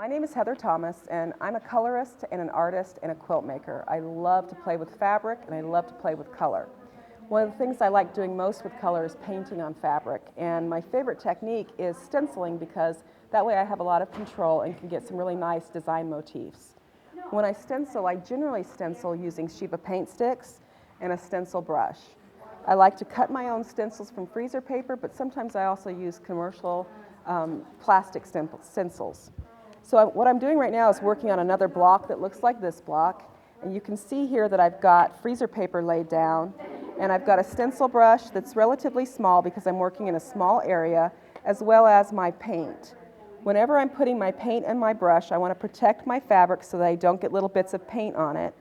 My name is Heather Thomas, and I'm a colorist and an artist and a quilt maker. I love to play with fabric, and I love to play with color. One of the things I like doing most with color is painting on fabric, and my favorite technique is stenciling because that way I have a lot of control and can get some really nice design motifs. When I stencil, I generally stencil using Shiva paint sticks and a stencil brush. I like to cut my own stencils from freezer paper, but sometimes I also use commercial plastic stencils. So what I'm doing right now is working on another block that looks like this block, and you can see here that I've got freezer paper laid down, and I've got a stencil brush that's relatively small because I'm working in a small area, as well as my paint. Whenever I'm putting my paint in my brush, I want to protect my fabric so that I don't get little bits of paint on it,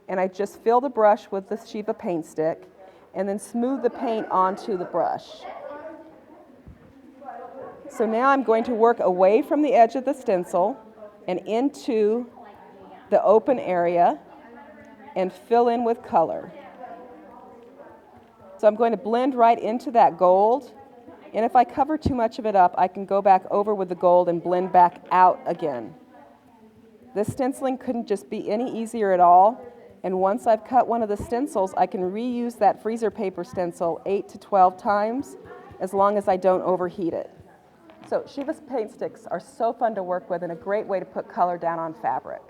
and I just fill the brush with the Shiva paint stick and then smooth the paint onto the brush. So now I'm going to work away from the edge of the stencil and into the open area and fill in with color. So I'm going to blend right into that gold, and if I cover too much of it up, I can go back over with the gold and blend back out again. This stenciling couldn't just be any easier at all, and once I've cut one of the stencils, I can reuse that freezer paper stencil 8 to 12 times as long as I don't overheat it. So Shiva's paint sticks are so fun to work with and a great way to put color down on fabric.